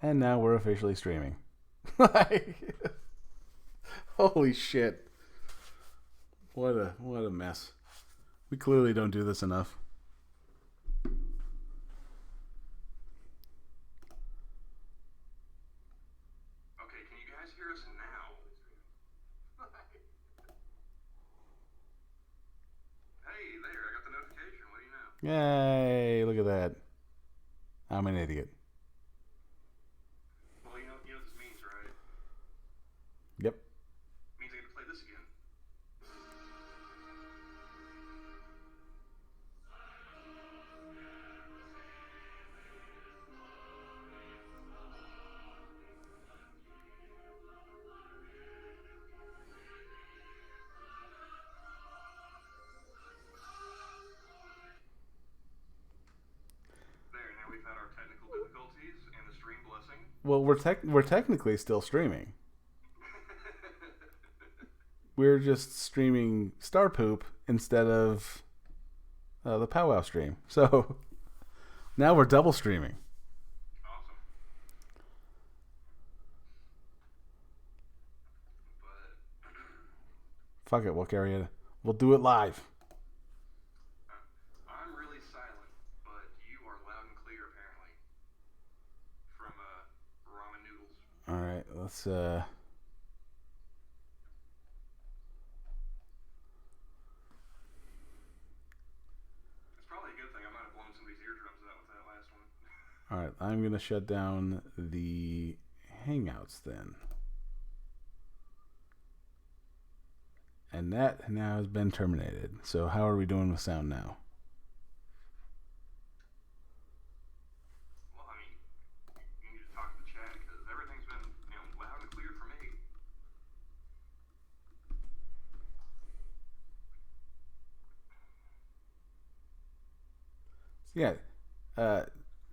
And now we're officially streaming. Like, holy shit. What a mess. We clearly don't do this enough. Okay, can you guys hear us now? Hey, there, I got the notification. What do you know? Yay, look at that. I'm an idiot. Well, you know what this means, right? Yep. It means I get to play this again. There, now we've had our technical difficulties and the stream blessing. Well, we're technically still streaming. We're just streaming Star Poop instead of the Pow-wow stream. So now we're double streaming. Awesome. But Fuck it, we'll carry it. We'll do it live. I'm really silent, but you are loud and clear, apparently. From ramen noodles. All right, let's It's probably a good thing. I might have blown somebody's eardrums out with that last one. All right, I'm going to shut down the Hangouts then. And that now has been terminated. So how are we doing with sound now? Well, I mean, you need to talk to the chat because everything's been, loud and clear for me. Yeah,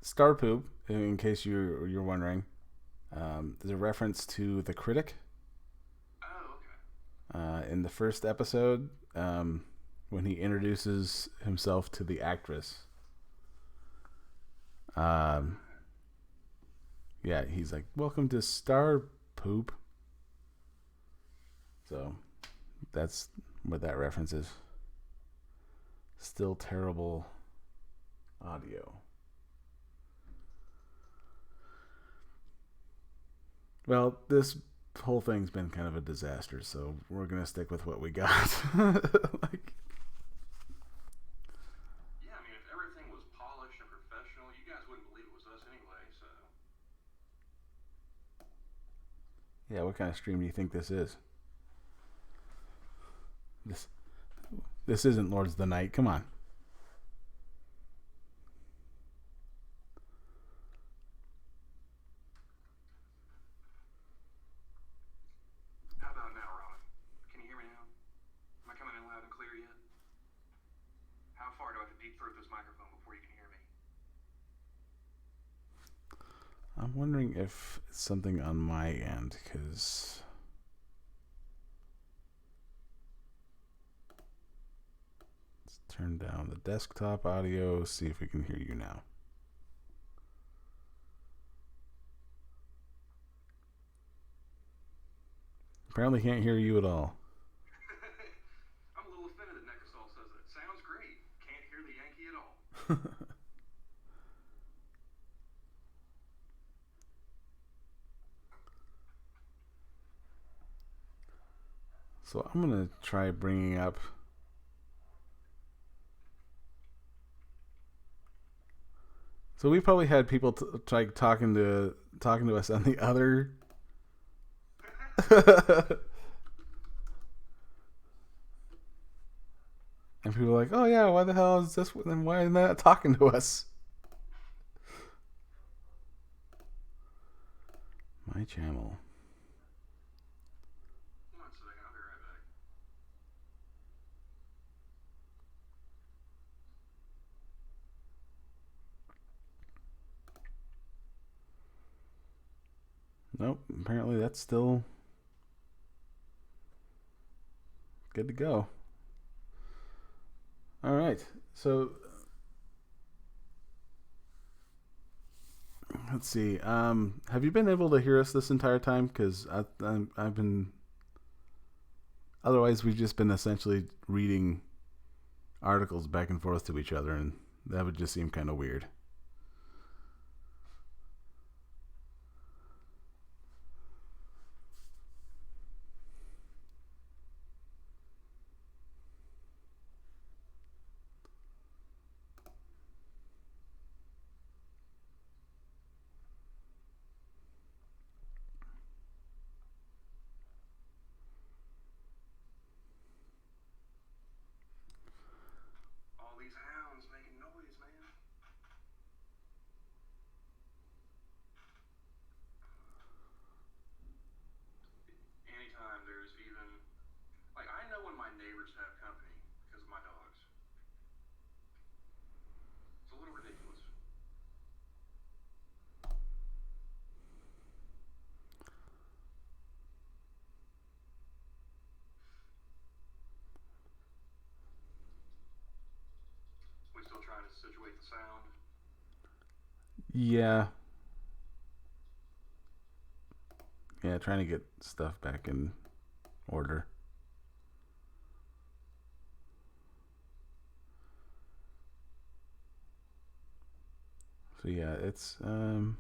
Star Poop, in case you're wondering, there's a reference to the critic Oh, okay. in the first episode when he introduces himself to the actress. Yeah, he's like, "Welcome to Star Poop." So that's what that reference is. Still terrible audio. Well, this whole thing's been kind of a disaster, so we're gonna stick with what we got. Like, Yeah, I mean, if everything was polished and professional, you guys wouldn't believe it was us anyway, so. yeah, what kind of stream do you think this is? This isn't Lords of the Night. Come on. How about now, Ron? Can you hear me now? Am I coming in loud and clear yet? How far do I have to deep throat this microphone before you can hear me? I'm wondering if it's something on my end, because let's turn down the desktop audio, see if we can hear you now. Apparently can't hear you at all. I'm a little offended that Necrosol says that. Sounds great. Can't hear the Yankee at all. So I'm going to try bringing up So we probably had people try talking to us on the other and people are like, "Oh yeah, why the hell is this? Then why isn't that talking to us?" My channel. One second, I'll be right back. Nope. Apparently that's still good to go. All right. So Let's see. Have you been able to hear us this entire time? Because I've been. Otherwise, we've just been essentially reading articles back and forth to each other, and that would just seem kind of weird. All these hounds making noise, man. Anytime there's even, like, I know when my neighbors have company because of my dogs. It's a little ridiculous. We still trying to situate the sound. Yeah. Yeah, trying to get stuff back in order. So yeah, it's I'm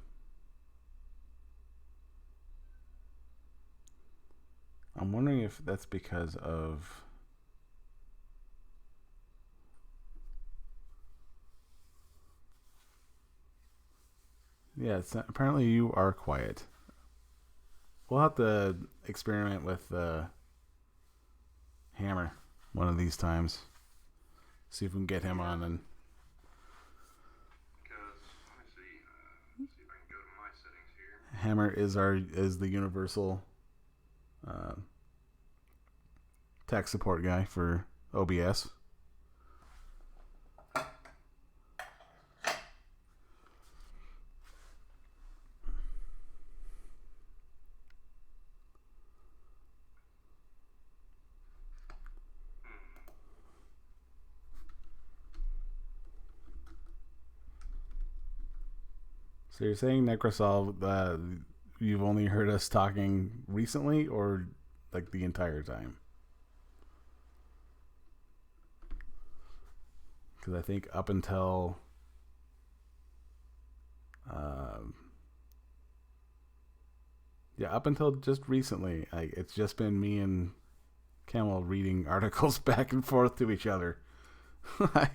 wondering if that's because of yeah, it's not, apparently you are quiet. We'll have to experiment with Hammer one of these times. See if we can get him on and Because, let me see. See if I can go to my settings here. Hammer is the universal uh, tech support guy for OBS. So you're saying Necrosol, you've only heard us talking recently, or like the entire time? Because I think up until up until just recently, it's just been me and Camel reading articles back and forth to each other. Open up my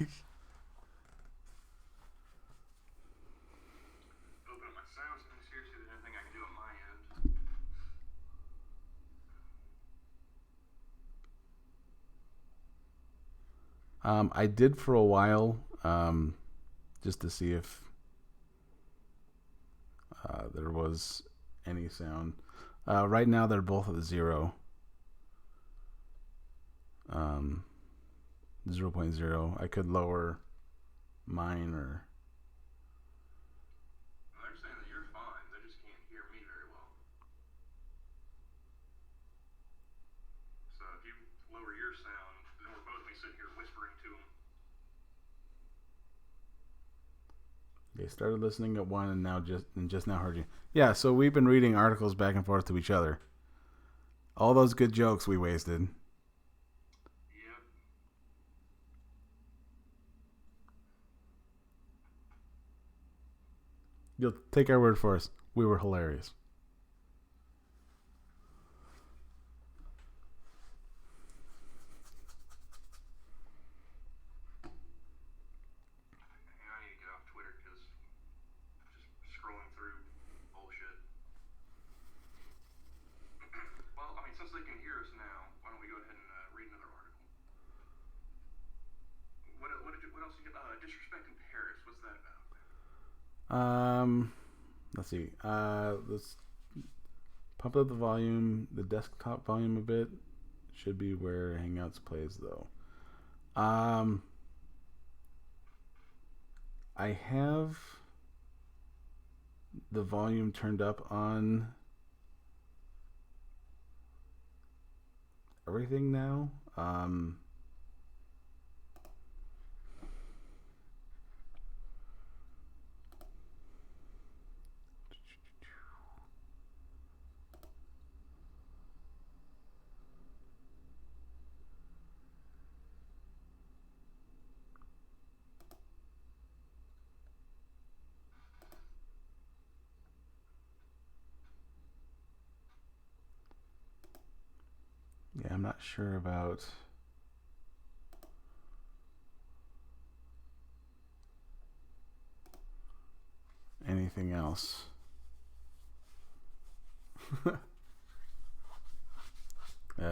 sound settings here, see if there's anything I can do on my end. I did for a while, just to see if there was any sound. Right now, they're both at 0. 0.0. I could lower mine or. They're saying that you're fine. They just can't hear me very well. So if you lower your sound, then we're both be sitting here whispering to them. They started listening at 1 and just now heard you. Yeah, so we've been reading articles back and forth to each other. All those good jokes we wasted. Yep. You'll take our word for us. We were hilarious. I need to get off Twitter because just scrolling through bullshit. Well, I mean, since they can hear us now, why don't we go ahead and read another article? What else you get? Disrespect in Paris. What's that about? Let's see. Let's pump up the volume, the desktop volume a bit. Should be where Hangouts plays though. I have the volume turned up on everything now. not sure about anything else.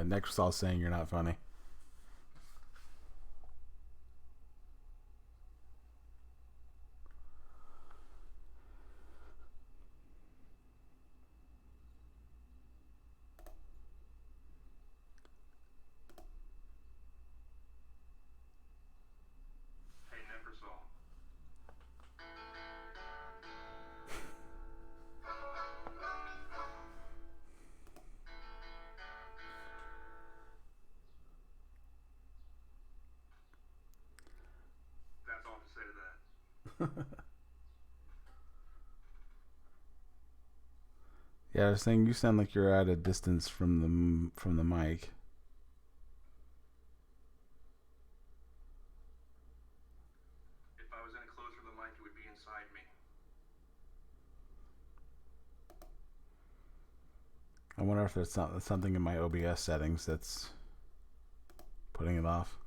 Next, all saying you're not funny. That's all to say to that. Yeah, I was saying you sound like you're at a distance from the mic. If I was any closer to the mic, it would be inside me. I wonder if there's something in my OBS settings that's putting it off.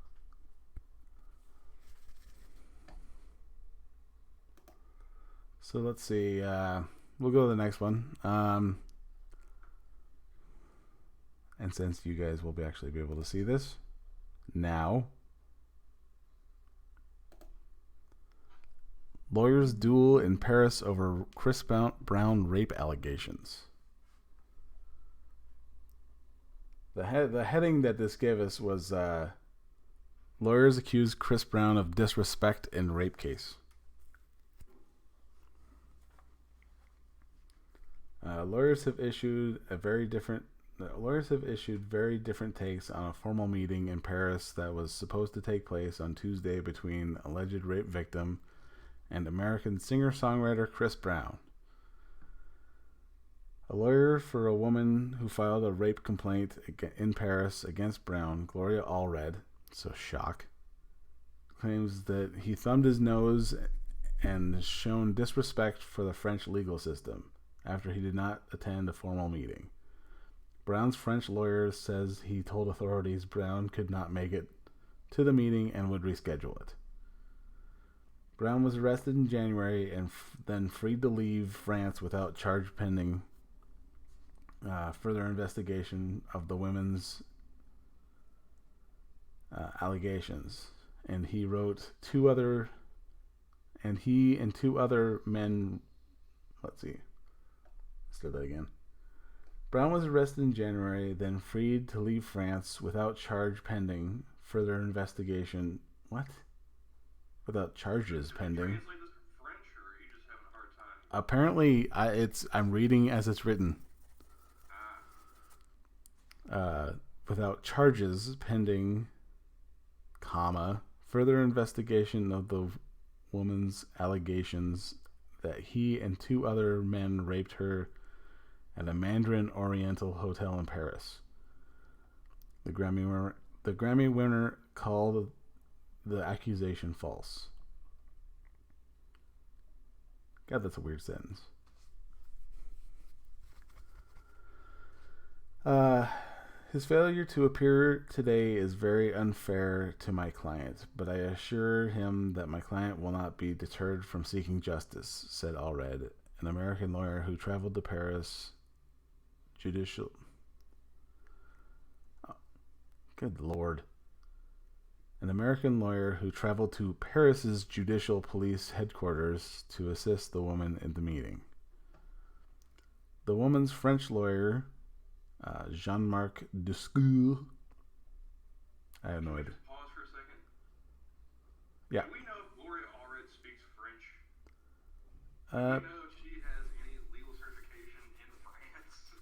So let's see. We'll go to the next one. And since you guys will actually be able to see this now, lawyers duel in Paris over Chris Brown rape allegations. The heading that this gave us was lawyers accuse Chris Brown of disrespect in rape case. Lawyers have issued very different takes on a formal meeting in Paris that was supposed to take place on Tuesday between alleged rape victim and American singer-songwriter Chris Brown. A lawyer for a woman who filed a rape complaint in Paris against Brown, Gloria Allred, so shock, claims that he thumbed his nose and shown disrespect for the French legal system after he did not attend a formal meeting. Brown's French lawyer says he told authorities Brown could not make it to the meeting and would reschedule it. Brown was arrested in January and then freed to leave France without charge pending further investigation of the women's allegations. And he and two other men. Let's see. Let's do that again. Brown was arrested in January, then freed to leave France without charge pending further investigation. What? Without charges pending. Apparently, I'm reading as it's written. Without charges pending, comma, further investigation of the woman's allegations that he and two other men raped her at a Mandarin Oriental hotel in Paris. The Grammy winner called the accusation false. God, that's a weird sentence. His failure to appear today is very unfair to my client, but I assure him that my client will not be deterred from seeking justice, said Allred, an American lawyer who traveled to Paris judicial. Oh, good Lord. An American lawyer who traveled to Paris's judicial police headquarters to assist the woman in the meeting. The woman's French lawyer, Jean-Marc Duscour. I have no idea. Pause for a second. Yeah. Do we know if Gloria Allred speaks French? Do we know if she has any legal certification in France?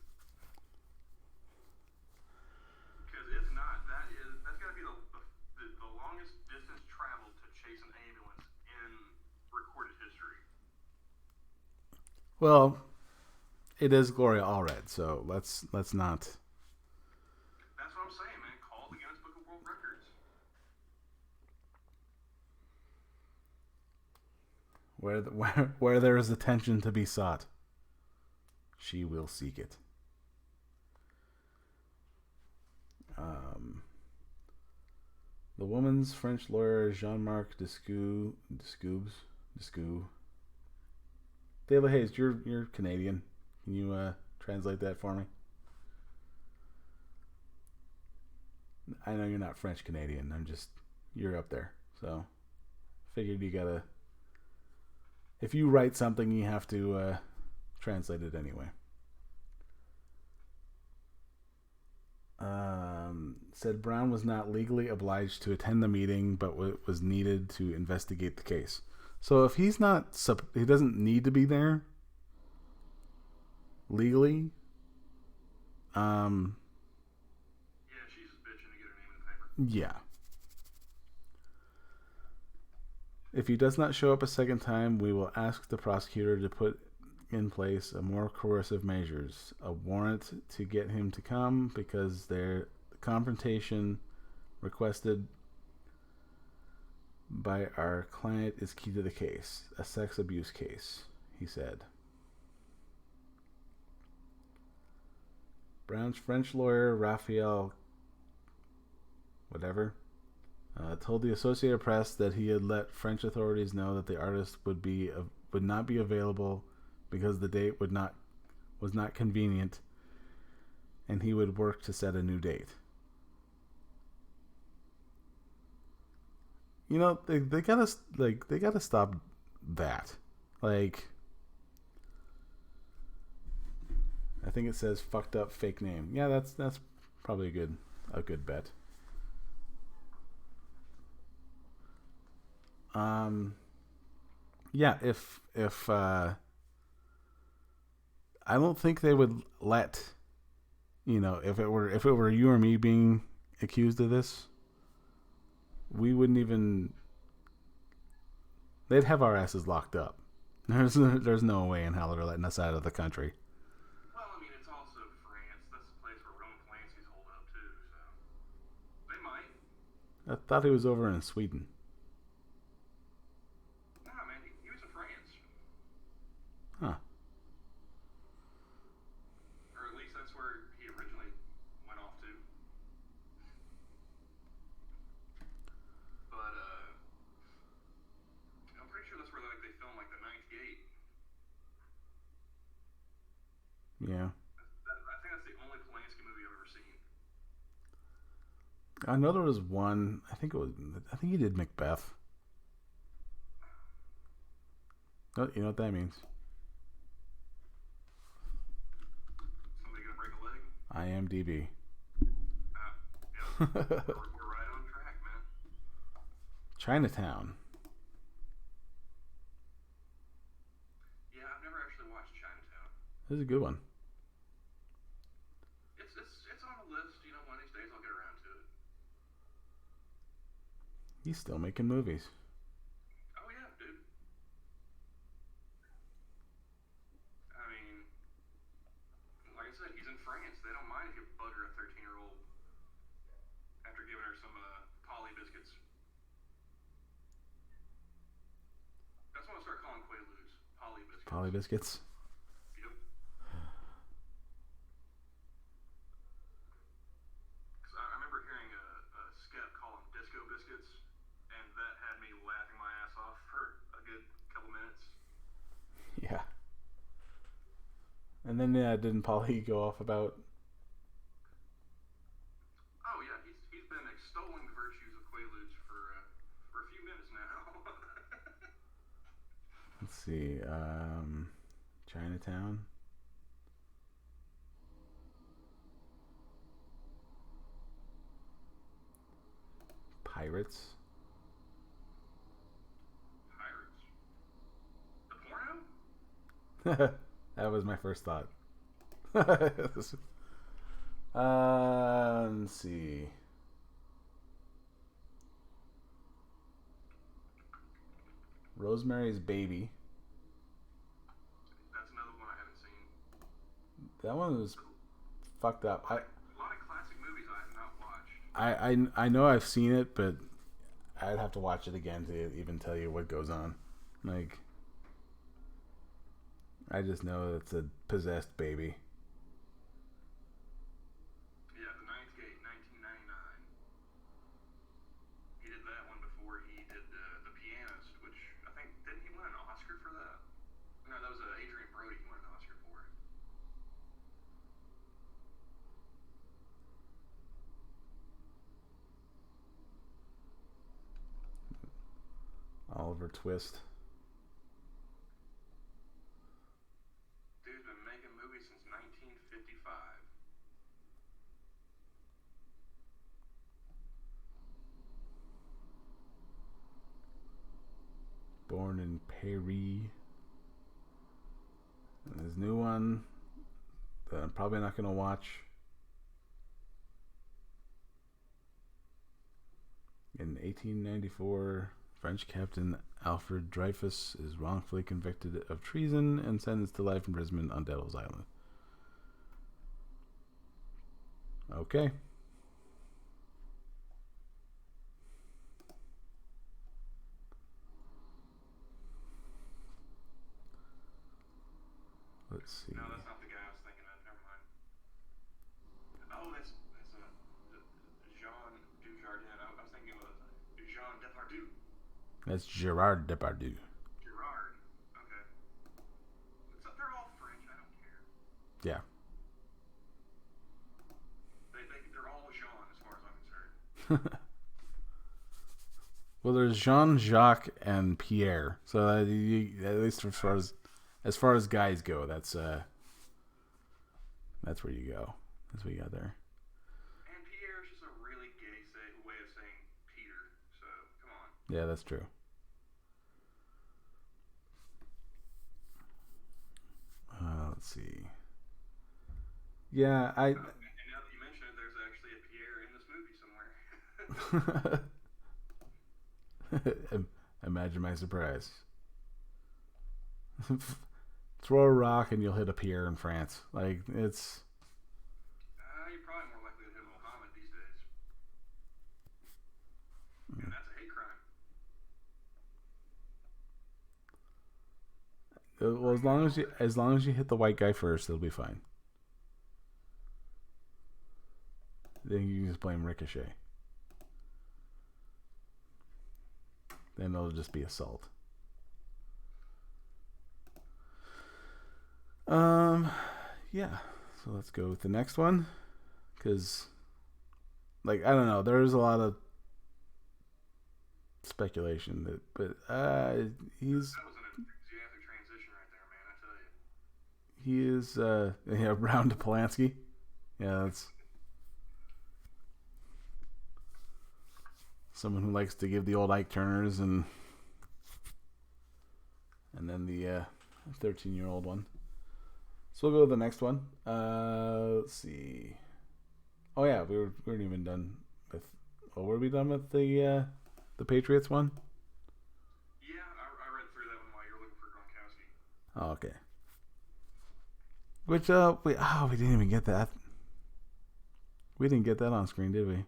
Because if not, that's got to be the longest distance traveled to chase an ambulance in recorded history. Well, it is Gloria Allred, so let's not. That's what I'm saying, man. Call the Guinness Book of World Records. Where there is attention to be sought, she will seek it. The woman's French lawyer Jean-Marc Descoubs. David Hayes, you're Canadian. Can you translate that for me? I know you're not French Canadian. You're up there. So figured you gotta. If you write something, you have to translate it anyway. Said Brown was not legally obliged to attend the meeting, but was needed to investigate the case. So if he's not, he doesn't need to be there legally. Yeah, she's just bitching to get her name in the paper. Yeah. If he does not show up a second time, we will ask the prosecutor to put in place a more coercive measures, a warrant to get him to come because their confrontation requested by our client is key to the case, a sex abuse case, he said. Brown's French lawyer, Raphael told the Associated Press that he had let French authorities know that the artist would not be available because the date was not convenient, and he would work to set a new date. You know, they gotta stop that. Like, I think it says fucked up fake name. Yeah, that's probably a good bet. Yeah, if I don't think they would let, if it were you or me being accused of this, we wouldn't even. They'd have our asses locked up. There's no way in hell they're letting us out of the country. Well, I mean, it's also France. That's the place where Roman Polanski's hold up too, so they might. I thought he was over in Sweden. Nah, man, he was in France. Huh. Or at least that's where he originally went off to. But I'm pretty sure that's where they filmed like the Ninth Gate. Yeah. I think that's the only Polanski movie I've ever seen. I know there was one. I think he did Macbeth. Oh, you know what that means? Somebody gonna break a leg? IMDb. Yeah. We're right on track, man. Chinatown. Yeah, I've never actually watched Chinatown. This is a good one. It's on the list. One of these days I'll get around to it. He's still making movies. Oh yeah, dude. I mean, like I said, he's in France. They don't mind if you bugger a 13-year-old after giving her some Polly biscuits. That's what I start calling Quaaludes. Polly biscuits. Polly biscuits. Yep. Because I remember hearing a skep call them disco biscuits, and that had me laughing my ass off for a good couple minutes. Yeah. And then didn't Polly go off about? Oh yeah, he's been extolling the virtues of Quaaludes for a few minutes now. Let's see. Chinatown. Pirates. The porno? That was my first thought. Let's see. Rosemary's Baby. That's another one I haven't seen. That one was fucked up. A lot of classic movies I have not watched. I know I've seen it, but I'd have to watch it again to even tell you what goes on. Like, I just know it's a possessed baby. Yeah, The Ninth Gate, 1999. Oliver Twist. Dude's been making movies since 1955. Born in Paris. And his new one that I'm probably not going to watch. In 1894, French Captain Alfred Dreyfus is wrongfully convicted of treason and sentenced to life imprisonment on Devil's Island. Okay. Let's see. No, that's not the guy I was thinking of. Never mind. Oh, that's Jean Dujardin. I was thinking of Jean Depardieu. That's Gerard Depardieu. Gerard. Okay. Except they're all French. I don't care. Yeah. They're all Jean as far as I'm concerned. Well, there's Jean, Jacques, and Pierre. So at least as far as guys go, that's where you go. That's what you got there. And Pierre is just a really gay way of saying Peter. So come on. Yeah, that's true. Let's see. Yeah, And now that you mention it, there's actually a Pierre in this movie somewhere. Imagine my surprise. Throw a rock and you'll hit a Pierre in France. Like, it's... You're probably more likely to hit Mohammed these days. And that's a hate crime. Well, as long as you hit the white guy first, it'll be fine. Then you can just blame Ricochet. Then it'll just be assault. Yeah. So let's go with the next one, because, like, I don't know. There's a lot of speculation that, but he's. That was an enthusiastic transition right there, man. I tell you. He is, Brown to Polanski. Yeah, that's someone who likes to give the old Ike Turners and then the 13-year-old one. So we'll go to the next one. Let's see. Oh yeah, we weren't even done with. Well, were we done with the Patriots one? Yeah, I read through that one while you were looking for Gronkowski. Oh, okay. Which we didn't even get that. We didn't get that on screen, did we? No,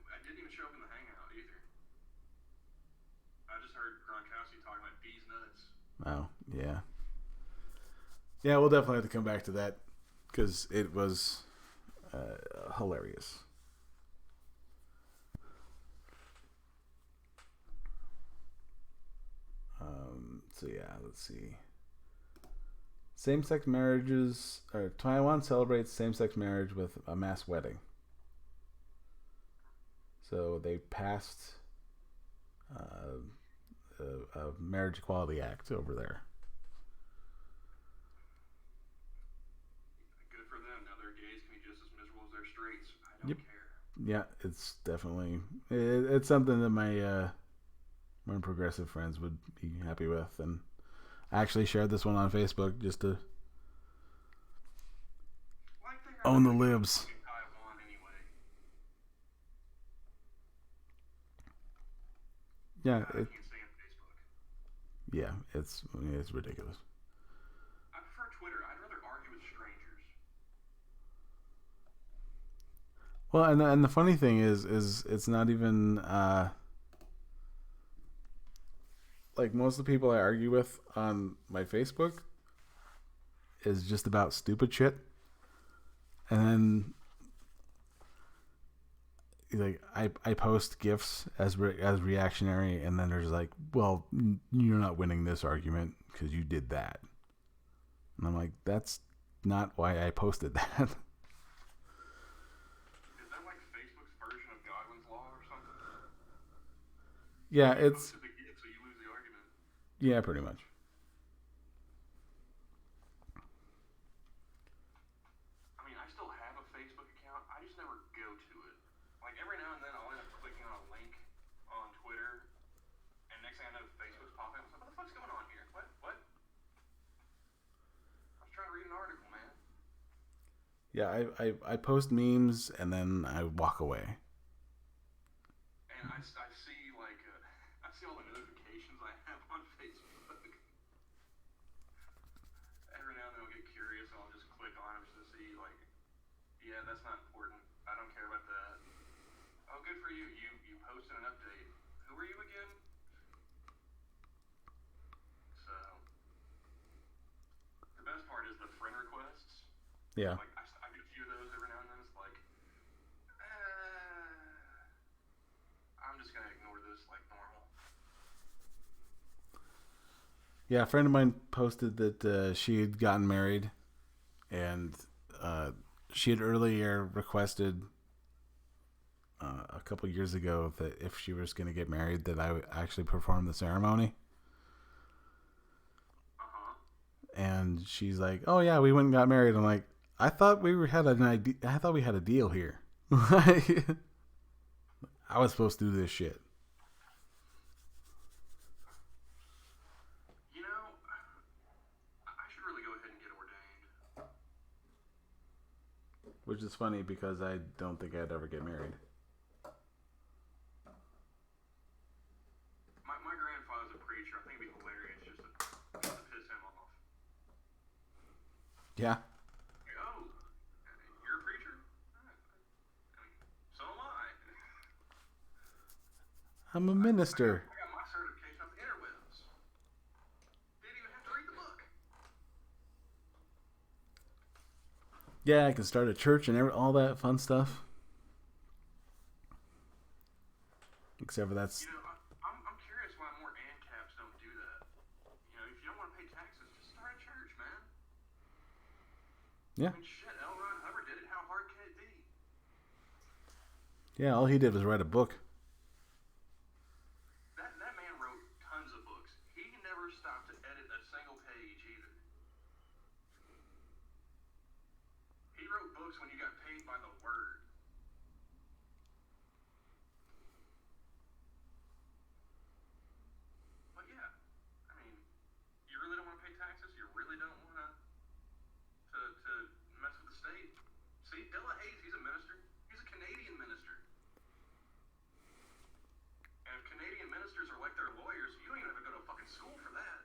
I didn't even show up in the hangout either. I just heard Gronkowski talking about D's nuts. Oh, yeah. Yeah, we'll definitely have to come back to that because it was hilarious. So yeah, let's see. Same-sex marriages, or Taiwan celebrates same-sex marriage with a mass wedding. So they passed a Marriage Equality Act over there. Good for them. Now their gays can be just as miserable as their straights. I don't care. Yeah, it's definitely it's something that my progressive friends would be happy with, and I actually shared this one on Facebook just to own the libs. Taiwan anyway. Yeah, I can't stand Facebook. Yeah, it's ridiculous. I prefer Twitter. I'd rather argue with strangers. Well, and the funny thing is it's not even like most of the people I argue with on my Facebook is just about stupid shit, and then like I post gifs as reactionary, and then there's like, well, you're not winning this argument because you did that, and I'm like, that's not why I posted that. Is that like Facebook's version of Godwin's Law or something? Yeah, You it's posted the gift, so you lose the argument. yeah, pretty much. I mean, I still have a Facebook account. I just never go to it. Like every now and then, I'll end up clicking on a link on Twitter, and next thing I know, Facebook's popping up. I'm like, what the fuck's going on here? What? What? I was trying to read an article, man. Yeah, I post memes and then I walk away. And I see like I see all the notifications I have on Facebook. Every now and then I'll get curious and I'll just click on them just to see like, yeah, that's not important. I don't care about that. Oh, good for you. You posted an update. Who are you again? So the best part is the friend requests. Yeah. Like I get a few of those every now and then. It's like, I'm just gonna ignore this like normal. Yeah, a friend of mine posted that she had gotten married, and she had earlier requested a couple years ago that if she was going to get married, that I would actually perform the ceremony. And she's like, "Oh yeah, we went and got married." I'm like, "I thought had an idea. I thought we had a deal here. I was supposed to do this shit." You know, I should really go ahead and get ordained. Which is funny because I don't think I'd ever get married. My grandfather's a preacher. I think it'd be hilarious just to piss him off. Yeah. Like, oh, you're a preacher? I mean, so am I. I'm a minister. I got my certification off the interwebs. Didn't even have to read the book. Yeah, I can start a church and all that fun stuff. Except for that's... You know, I'm curious why more ANCAPs don't do that. You know, if you don't want to pay taxes, just start a church, man. Yeah. I mean, shit, L. Ron Hubbard did it. How hard can it be? Yeah, all he did was write a book. That man wrote tons of books. He never stopped to edit a single page either. He wrote books when you got paid by the word. But yeah, I mean, you really don't want to pay taxes. You really don't want to mess with the state. See, Ella Hayes, he's a minister. He's a Canadian minister. And if Canadian ministers are like their lawyers, you don't even have to go to fucking school for that.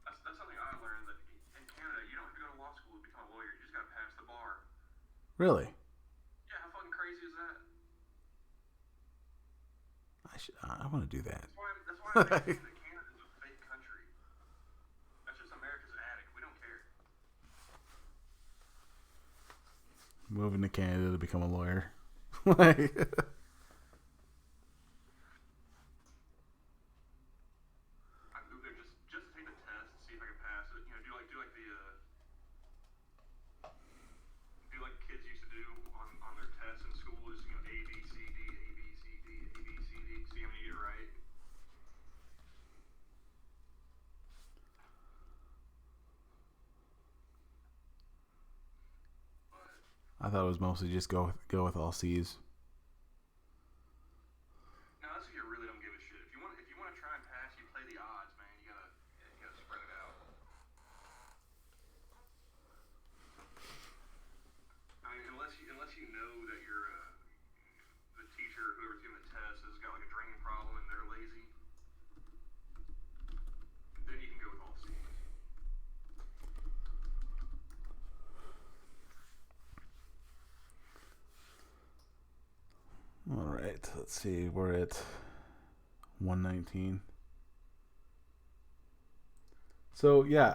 That's something I learned, that in Canada, you don't have to go to law school to become a lawyer. You just got to pass the bar. Really? Yeah, how fucking crazy is that? I want to do that. That's why I'm saying that Canada is a fake country. That's just America's attic. We don't care. Moving to Canada to become a lawyer. Like... I moved there just to take the test, see if I could pass it. You know, do like kids used to do on their tests in school, is, you know, A B C D A B C D A B C D. See how many you get right. I thought it was mostly just go with all C's. Now that's if you really don't give a shit. If you want to try and pass, you play the odds, man. You gotta spread it out. I mean, unless you know that the teacher or whoever's giving the test has got like a drinking problem and they're lazy, then you can go with all C's. All right, let's see. We're at 119. So yeah,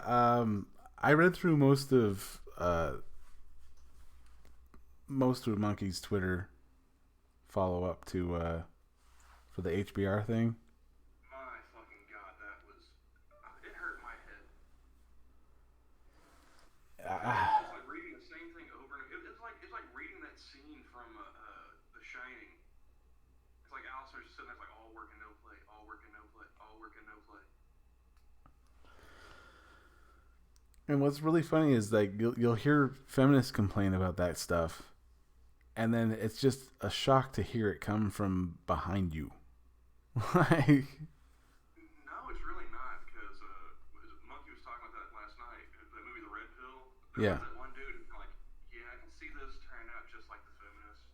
I read through most of Monkey's Twitter follow up to for the HBR thing. My fucking god, it hurt my head. It's like reading the same thing over and over. It's like reading the sitting there like all work and no play, all work and no play, all work and no play. And what's really funny is like you'll hear feminists complain about that stuff, and then it's just a shock to hear it come from behind you. Like, No, it's really not because Monkey was talking about that last night. The movie The Red Pill. There yeah, was that one dude like, yeah, I can see this turning out just like the feminists.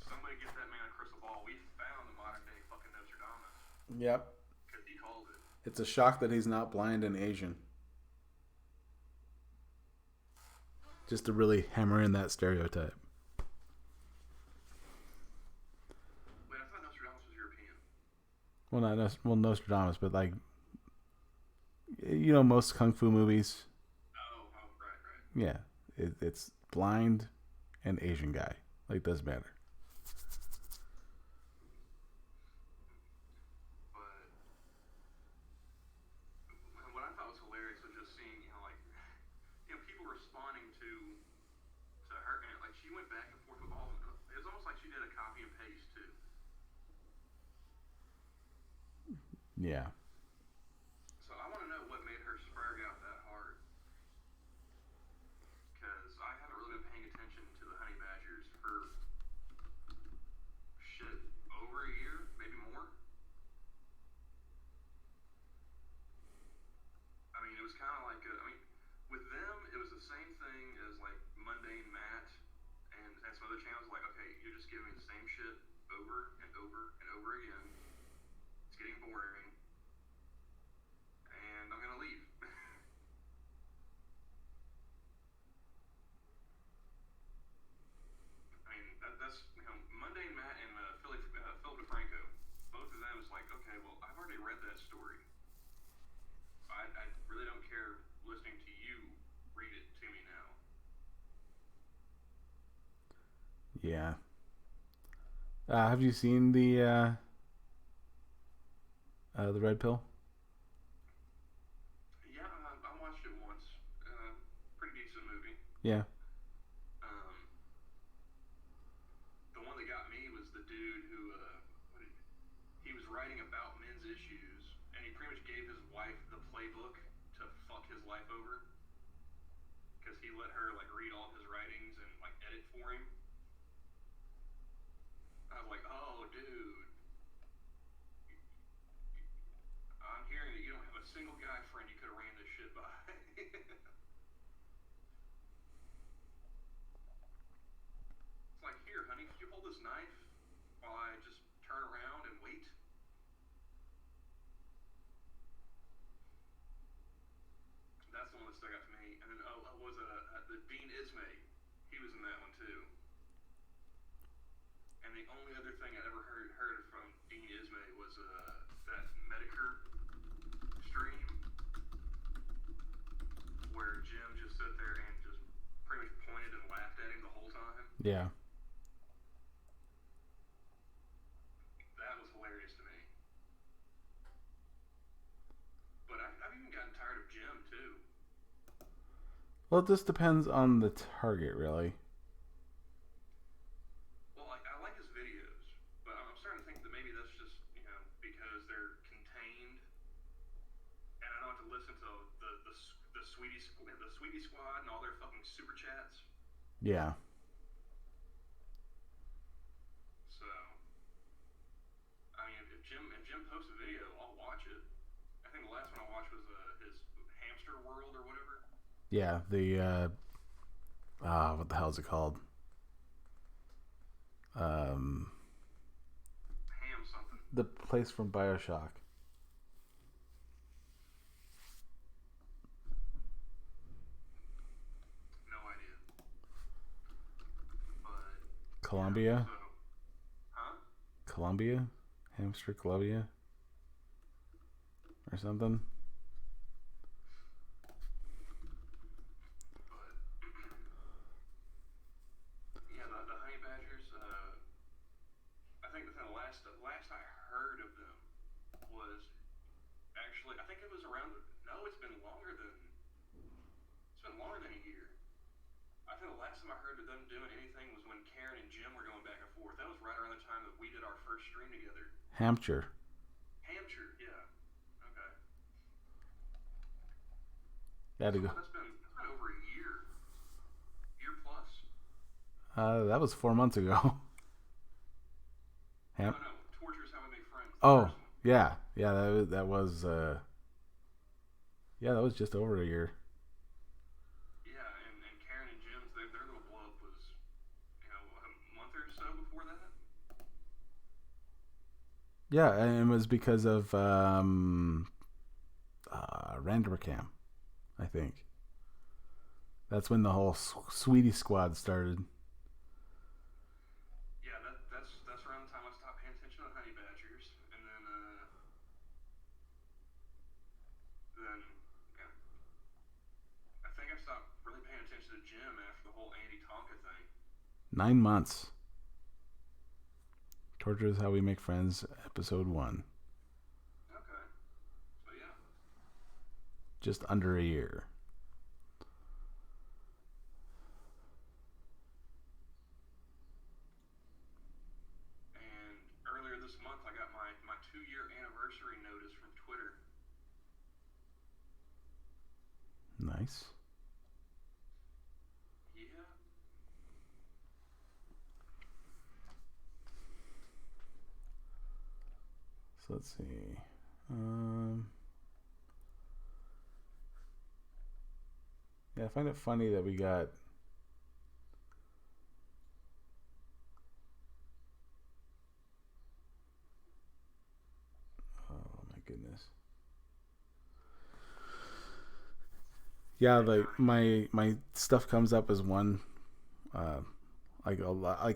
Somebody get that man a crystal ball. We found the modern day fucking Nostradamus yep. because he called it. It's a shock that he's not blind and Asian. Just to really hammer in that stereotype. Wait, I thought Nostradamus was European. Well, Nostradamus, but like, you know, most kung fu movies. Oh, right. Yeah, it's blind and Asian guy. Like, doesn't matter. But what I thought was hilarious was just seeing, people responding to her, and like she went back and forth with all of them. It was almost like she did a copy and paste too. Yeah. So I want to know what made her spurg out that hard. Because I haven't really been paying attention to the honey badgers for shit over a year, maybe more. I mean, it was kind of like, with them, it was the same thing as like Mundane Matt and some other channels. Like, okay, you're just giving me the same shit over and over and over again. It's getting boring. And I'm gonna leave. I mean, that's Mundane Matt and Philip DeFranco. Both of them is like, okay, well, I've already read that story. I really don't care listening to you read it to me now. Yeah. Have you seen the Red Pill? Yeah, I watched it once. Pretty decent movie. Yeah. The one that got me was the dude who, he was writing about men's issues, and he pretty much gave his wife the playbook to fuck his life over, because he let her like read all his writings and like edit for him. I was like, oh, dude, I'm hearing that you don't have a single guy friend you could have ran this shit by. It's like, here, honey, could you hold this knife while I just turn around and wait? That's the one that stuck out to me. And then, was the Dean Ismay? He was in that one too. And the only other thing I ever heard from Dean Ismay was that Medicare stream where Jim just sat there and just pretty much pointed and laughed at him the whole time. Yeah. That was hilarious to me. But I've even gotten tired of Jim too. Well, it just depends on the target, really. Well, I like his videos, but I'm starting to think that maybe that's just, because they're contained, and I don't have to listen to the Sweetie Squad and all their fucking super chats. Yeah. So, I mean, if Jim posts a video, I'll watch it. I think the last one I watched was his Hamster World or whatever. Yeah, what the hell is it called? Ham something. The place from BioShock. No idea. But Columbia? so, huh? Columbia? Hamster Columbia? Or something? The honey badgers. I think the last I heard of them was actually, I think it was around. No, it's been longer than a year. I think the last time I heard of them doing anything was when Karen and Jim were going back and forth. That was right around the time that we did our first stream together. Hampshire. Hampshire, yeah. Okay. Had to go. That's been over a year. Year plus. That was 4 months ago. No, Torture is How We Make Friends. Oh, yeah. Yeah, that was yeah, that was just over a year. Yeah, and Karen and Jim's, their little blow up was, a month or so before that. Yeah, and it was because of Randercam, I think. That's when the whole Sweetie Squad started. Yeah, that's around the time I stopped paying attention to honey badgers, and then yeah, I think I stopped really paying attention to Jim after the whole Andy Tonka thing. 9 months. Torture is How We Make Friends, episode 1. Okay, so yeah. Just under a year. And earlier this month, I got my 2-year anniversary notice from Twitter. Nice. Yeah. So let's see. Yeah, I find it funny that we got oh my goodness. Yeah, like my stuff comes up as one like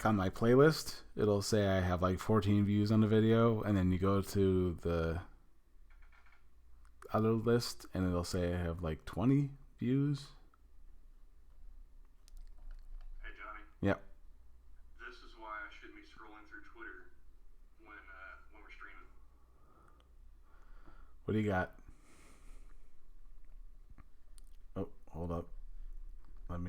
on my playlist, it'll say I have like 14 views on the video, and then you go to the other list and it'll say I have like 20 views. Hey Johnny. Yep. This is why I shouldn't be scrolling through Twitter when we're streaming. What do you got? Oh, hold up. Let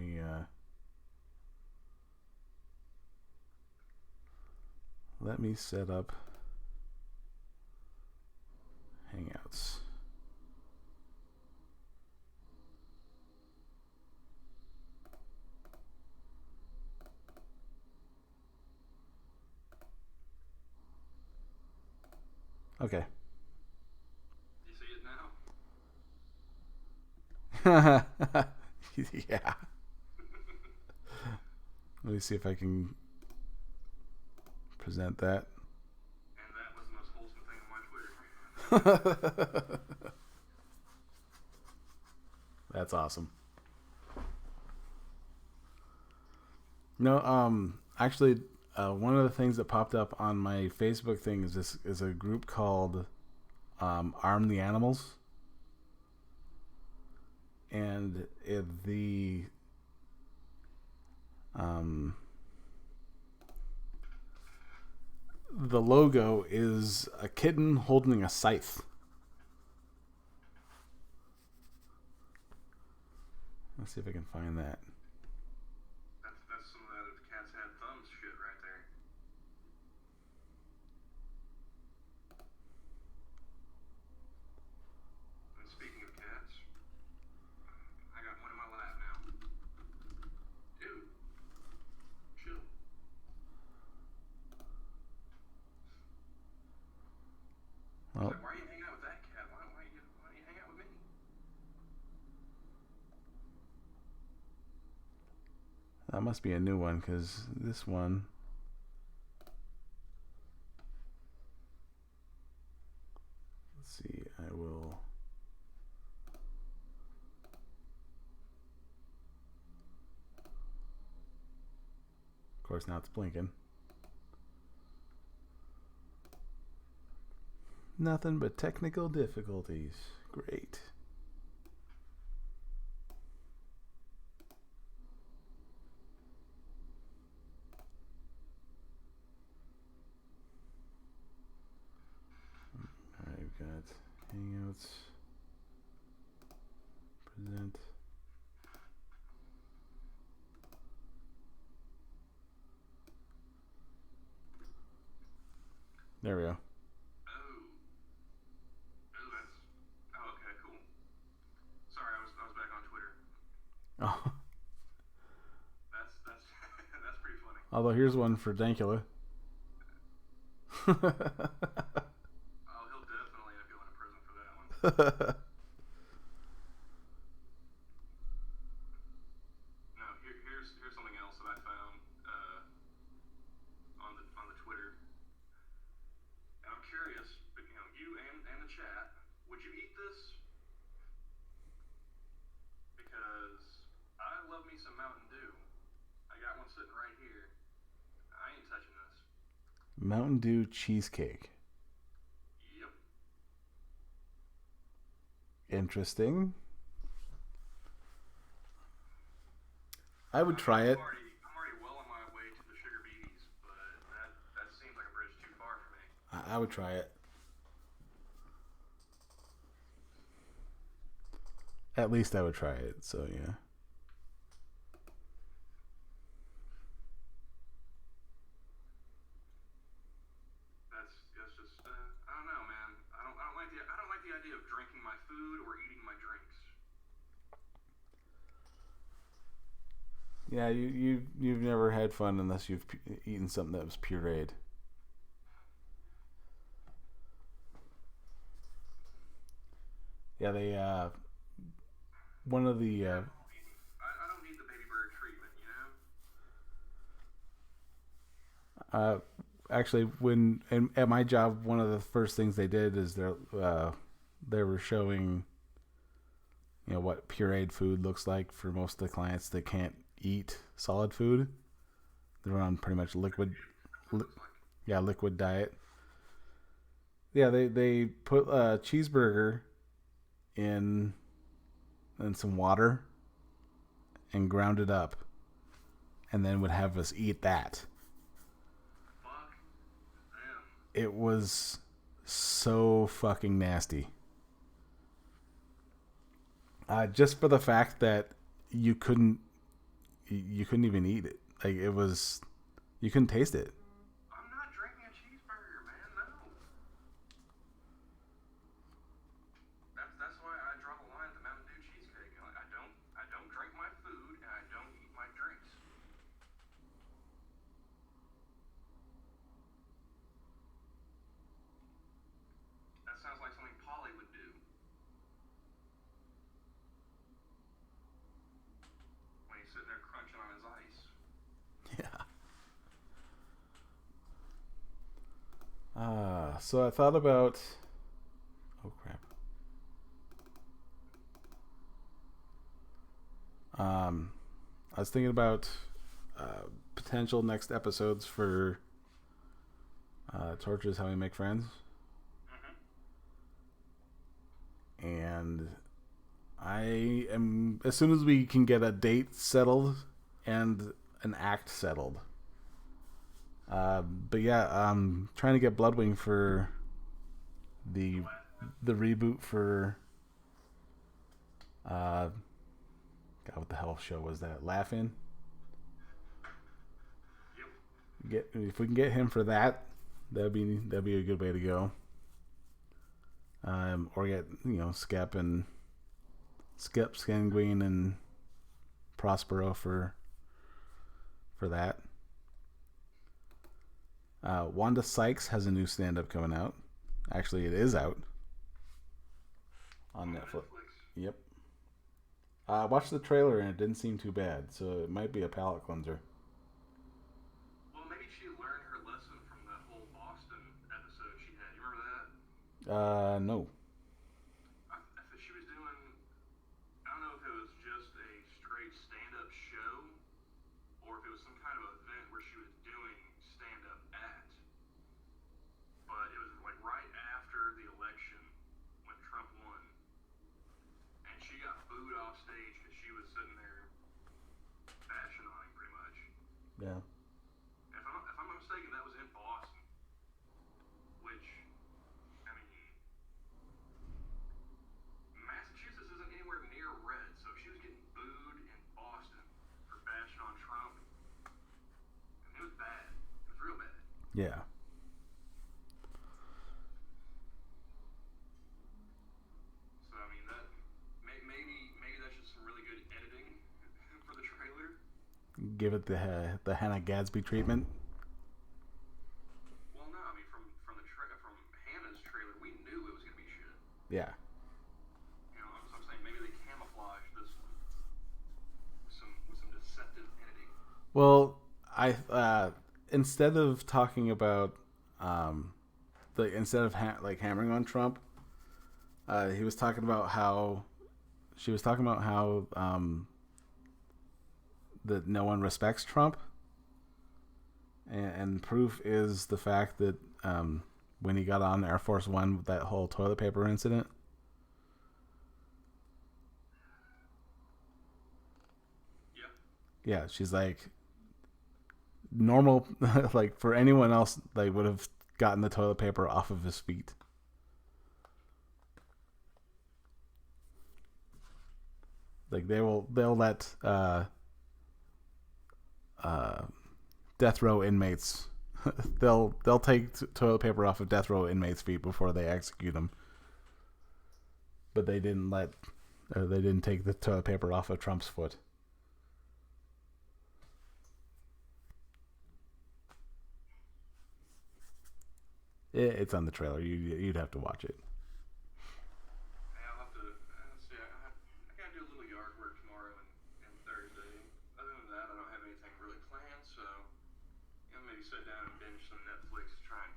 me set up Hangouts. Okay. You see it now? Yeah. Let me see if I can present that. And that was the most wholesome thing on my Twitter. That's awesome. No, actually, one of the things that popped up on my Facebook thing is a group called Arm the Animals, and the logo is a kitten holding a scythe. Let's see if I can find that. That's some of that if cats had thumbs shit right there. And speaking of cats, I got one in my lap now. Dude, chill. Well, Like, why are you hanging out with that cat? Why don't you hang out with me? that must be a new one, because this one. Let's see, I will. Of course, now it's blinking. Nothing but technical difficulties. Great. Alright, we've got Hangouts. Present. There we go. Oh. Oh, that's... Oh, okay, cool. Sorry, I was back on Twitter. Oh. That's that's pretty funny. Although here's one for Dankula. Oh, he'll definitely end up going to prison for that one. No, here's something else that I found on the Twitter. And I'm curious, but you and the chat, would you eat this? Because I love me some Mountain Dew. I got one sitting right here. I ain't touching this. Mountain Dew cheesecake. Yep. Interesting. I would try it. I'm already well on my way to the sugar beaties, but that seems like a bridge too far for me. I would try it. At least I would try it. So yeah. That's just I don't know, man. I don't like the idea of drinking my food or eating my drinks. Yeah, you've never had fun unless you've eaten something that was pureed. Yeah, they one of the I don't need the baby bird treatment, actually at my job, one of the first things they did is they were showing what pureed food looks like for most of the clients that can't eat solid food. They're on pretty much liquid diet. Yeah, they put a cheeseburger in some water and ground it up, and then would have us eat that. Fuck them. It was so fucking nasty. Just for the fact that you couldn't even eat it. Like it was, you couldn't taste it. I'm not drinking a cheeseburger, man. No. That's why I draw the line at the Mountain Dew cheesecake. I don't drink my food and I don't eat my drinks. That sounds like something Polly would do when he's sitting there crunching on his ice. Yeah. So I thought about. Oh crap. I was thinking about potential next episodes for Torches How We Make Friends. And I am, as soon as we can get a date settled and an act settled. But yeah, I'm trying to get Bloodwing for the reboot for God, what the hell show was that? Laugh-In. If we can get him for that, that'd be a good way to go. Or get Skep, Scanguine, and Prospero for that. Wanda Sykes has a new stand-up coming out. Actually, it is out on Netflix. Yep. I watched the trailer and it didn't seem too bad, so it might be a palate cleanser. Well, maybe she learned her lesson from that whole Boston episode she had. You remember that? No. She was doing, I don't know if it was just a straight stand-up show or if it was some kind of event where she was doing stand-up at. But it was like right after the election when Trump won. And she got booed off stage because she was sitting there bashing on him pretty much. Yeah. If I'm not mistaken, that was in Boston. Which, I mean, Massachusetts isn't anywhere near red, so if she was getting booed in Boston for bashing on Trump, I mean, it was bad. It was real bad. Yeah. give it the Hannah Gadsby treatment. Well, no, I mean from Hannah's trailer, we knew it was gonna be shit. Yeah. You know, so I'm saying maybe they camouflaged this one with some deceptive editing. Well, I instead of talking about instead of hammering on Trump, he was talking about how she was talking about how that no one respects Trump, and proof is the fact that when he got on Air Force One with that whole toilet paper incident. Yeah. Yeah, she's like normal, like for anyone else, they would have gotten the toilet paper off of his feet. Like they'll let death row inmates they'll take toilet paper off of death row inmates' feet before they execute them. But they didn't take the toilet paper off of Trump's foot. It's on the trailer. You'd have to watch it. I'll have to see. I gotta do a little yard work tomorrow and Thursday. Other than that, I don't have anything really planned. So, maybe sit down and binge some Netflix to try and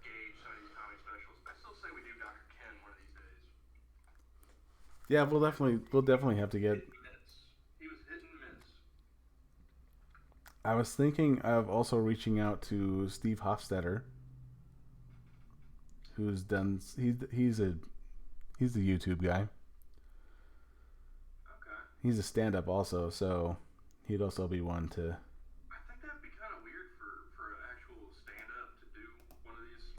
gauge some of these comedy specials. I still say we do Dr. Ken one of these days. Yeah, we'll definitely have to get. He was hit and miss. I was thinking of also reaching out to Steve Hofstetter, who's done. He's a YouTube guy. Okay. He's a stand-up also, so he'd also be one to. I think that'd be kind of weird for an actual stand-up to do one of these.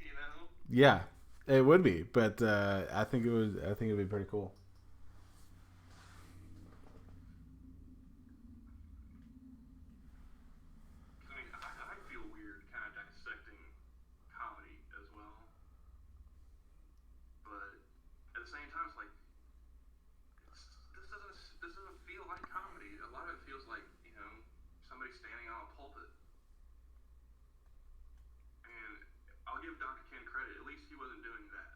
You know? Yeah, it would be, but I think it'd be pretty cool. I mean, I feel weird kind of dissecting comedy as well, but at the same time, it's like this doesn't feel like comedy. A lot of it feels like somebody standing on a pulpit. And I'll give Dr. Ken credit. At least he wasn't doing that.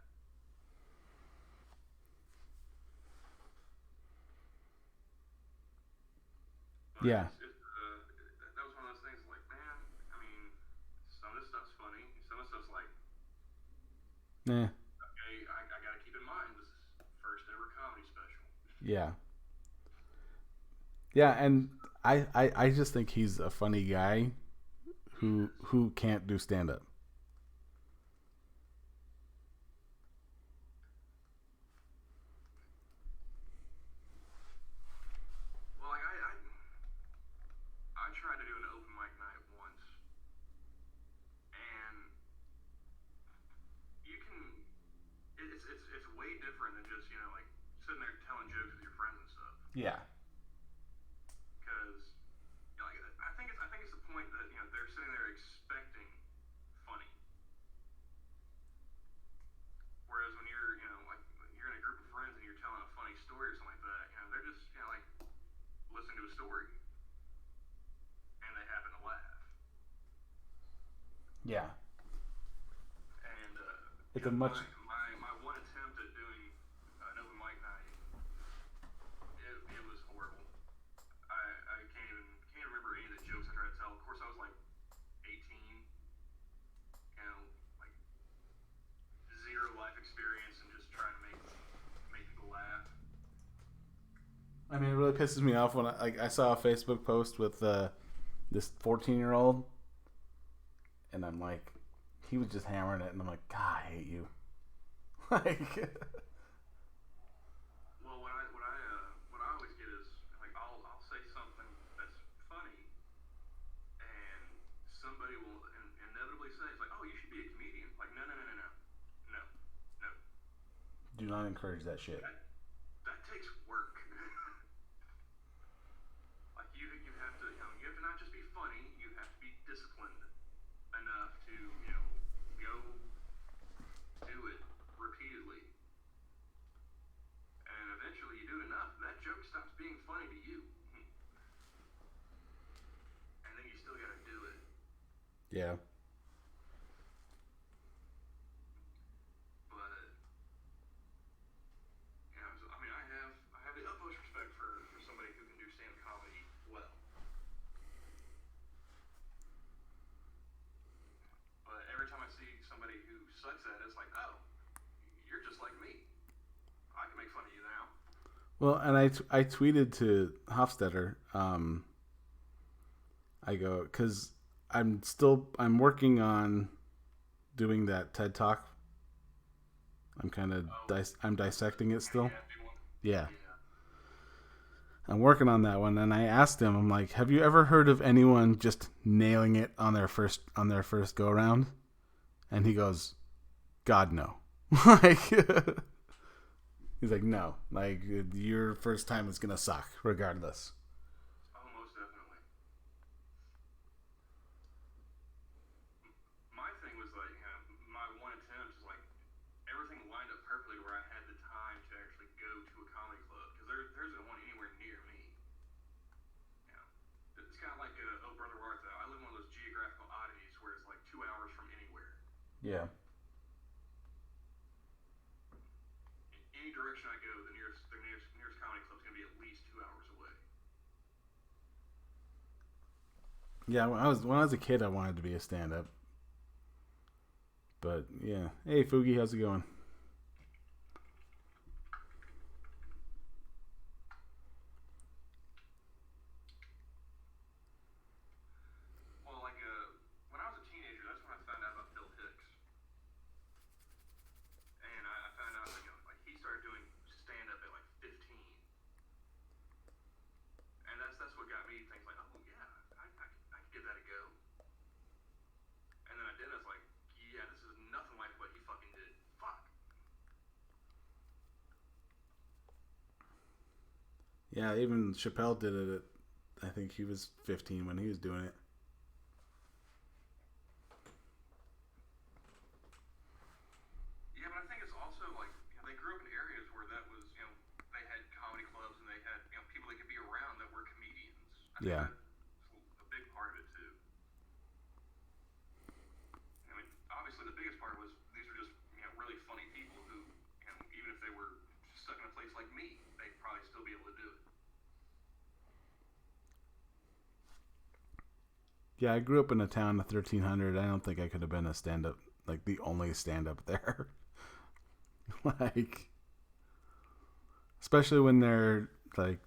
But Yeah. that was one of those things. Like, man, I mean, some of this stuff's funny. Some of the stuff's like, Nah. okay, I gotta keep in mind this is first ever comedy special. Yeah. Yeah, and I just think he's a funny guy who can't do stand up. Well, like I tried to do an open mic night once, and you can it's way different than just like sitting there telling jokes with your friends and stuff. Yeah. Because like I think it's the point that they're sitting there expecting funny, whereas when you're like you're in a group of friends and you're telling a funny story or something like that, they're just like listening to a story and they happen to laugh. Yeah. And It's a much. my one attempt at doing an open mic night, it was horrible. I can't remember any of the jokes I tried to tell. Of course, I was like 18, like zero life experience and just trying to make people laugh. I mean, it really pisses me off when I saw a Facebook post with this 14-year-old, and I'm like, he was just hammering it, and I'm like, God, I hate you. Like, Well, what I always get is like I'll say something that's funny, and somebody will inevitably say it's like, oh, you should be a comedian. Like, no. do not encourage that shit. That takes work. Like you have to you have to not just be funny. You have to be disciplined enough to go do it repeatedly, and eventually you do it enough. That joke stops being funny to you. Yeah. But yeah, so, I mean, I have the utmost respect for somebody who can do stand-up comedy well. But every time I see somebody who sucks at it, it's like, oh, you're just like me. I can make fun of you now. Well, and I tweeted to Hofstetter. I go because I'm working on doing that TED Talk. I'm kind of Oh, I'm dissecting it kind of still. gassy one. Yeah, Yeah. I'm working on that one, and I asked him. I'm like, have you ever heard of anyone just nailing it on their first go around? And he goes, God no. Like he's like, no, like your first time is gonna suck regardless. Oh, most definitely. My thing was like, my one attempt is like everything lined up perfectly where I had the time to actually go to a comedy club because there isn't one anywhere near me. You know, it's kind of like Oh Brother Where Art Thou. I live in one of those geographical oddities where it's like 2 hours from anywhere. Yeah. In any direction I go, the nearest comedy club is gonna be at least 2 hours away. Yeah, when I was a kid, I wanted to be a stand up. But yeah, hey Fugi, how's it going? Well, like when I was a teenager, that's when I found out about Bill Hicks, and I found out that like he started doing stand up at like 15, and that's what got me thinking like, oh yeah, I could give that a go. And then I did. I was like, yeah, this is nothing like what he fucking did. Fuck. Yeah, even Chappelle did it. I think he was 15 when he was doing it. Yeah, but I think it's also like they grew up in areas where that was they had comedy clubs and they had people they could be around that were comedians. I think Yeah. that's a big part of it too. I mean, obviously the biggest part was these were just really funny people who even if they were stuck in a place like me, they'd probably still be able to do it. Yeah, I grew up in a town of 1,300. I don't think I could have been a stand up, like the only stand up there. Like, especially when they're like,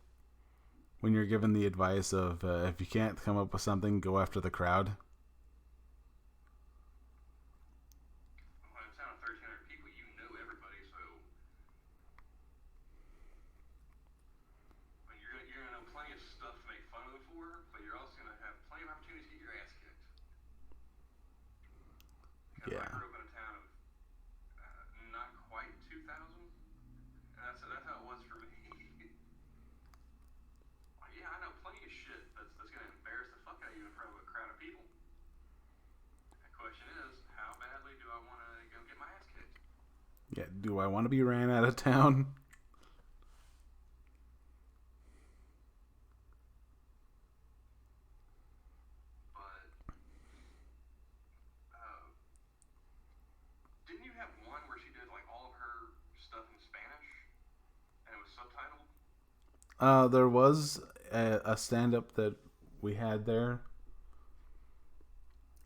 when you're given the advice of if you can't come up with something, go after the crowd. When it's down to 1,300 people, you know everybody, so I mean, you're gonna know plenty of stuff to make fun of them for, but you're also gonna have plenty of opportunities to get your ass kicked. Because I Yeah. grew up in a town of not quite 2,000, and that's how it was for me. Like, yeah, I know plenty of shit that's gonna embarrass the fuck out of you in front of a crowd of people. The question is, how badly do I want to go get my ass kicked? Yeah. Do I want to be ran out of town? But uh, didn't you have one where she did like all of her stuff in Spanish and it was subtitled? There was a stand up that we had there,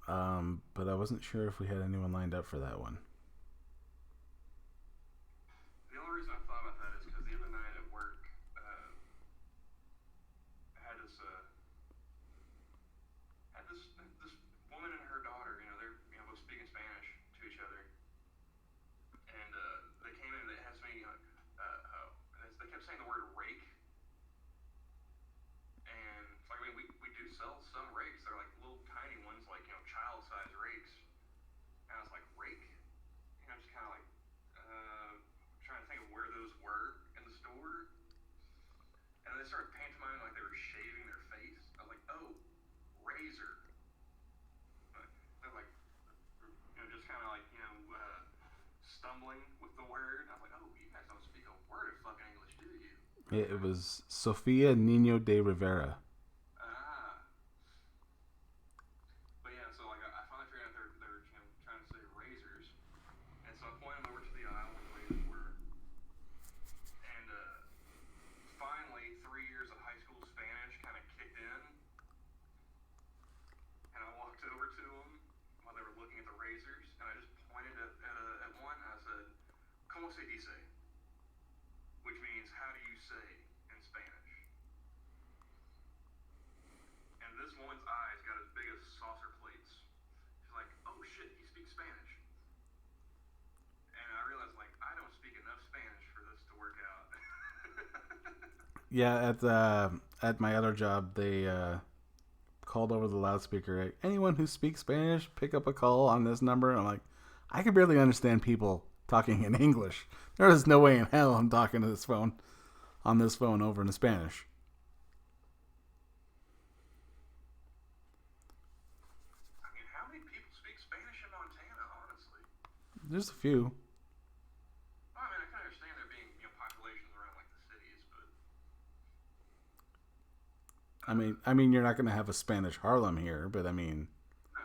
but I wasn't sure if we had anyone lined up for that one. The only reason I thought about that is because the other night at work, I had this woman and her daughter. They're both speaking Spanish to each other, and they came in and they asked me. They kept saying the word rake, and it's like I mean we do sell some rakes. They're like little tiny ones, like child size rakes. And I was like rake, just kind of like trying to think of where those were in the store. And then they started pantomiming like they were shaving their face. I was like, oh, razor. They're like, just kind of like, stumbling with the word. I was like, oh, you guys don't speak a word of fucking English, do you? It was Sofia Nino de Rivera. Ah. But yeah, so like I finally se dice, which means how do you say in Spanish. And this woman's eyes got as big as saucer plates. She's like, oh shit, he speaks Spanish. And I realized, like, I don't speak enough Spanish for this to work out. Yeah, at my other job, they called over the loudspeaker. Anyone who speaks Spanish, pick up a call on this number. And I'm like, I can barely understand people talking in English. There is no way in hell I'm talking to this phone over in Spanish. I mean, how many people speak Spanish in Montana, honestly? There's a few. Well, I mean, I can understand there being, populations around, like, the cities, but... I mean, you're not going to have a Spanish Harlem here, but I mean... No.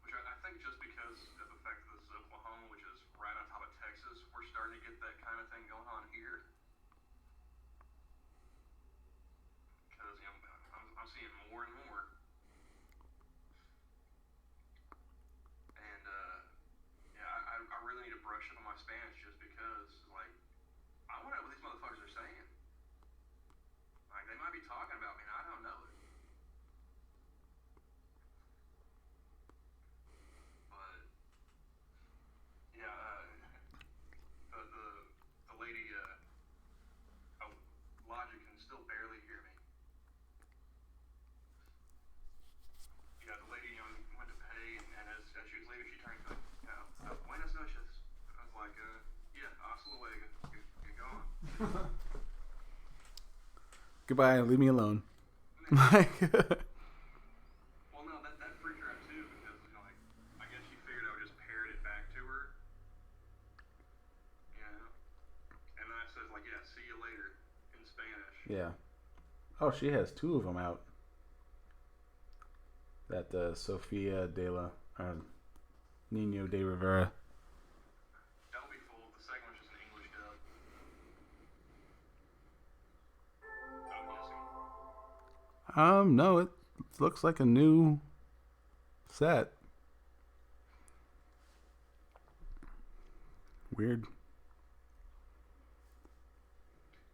Which I think just because of the fact that this is Oklahoma, which is right on top of Texas, we're starting to get that kind of thing going on here. Because, I'm seeing more and more. And, yeah, I really need to brush up on my Spanish just because, like, I want to know what these motherfuckers are saying. Like, they might be talking about me and I don't know it. But, yeah, the lady, Logic can still barely hear me. Yeah, the lady, went to pay and as she was leaving, she turned to me, buenas noches. I was like, yeah, hasta luego. You're gone. Goodbye, leave me alone. Well, no, that freaked her out too because, like, I guess she figured I would just parrot it back to her. And then I said, like, yeah, see you later in Spanish. Yeah. Oh, she has two of them out. That Sofia de la... Nino de Rivera. Don't be fooled. The second one's just an English dub. I'm guessing. No, it looks like a new set. Weird.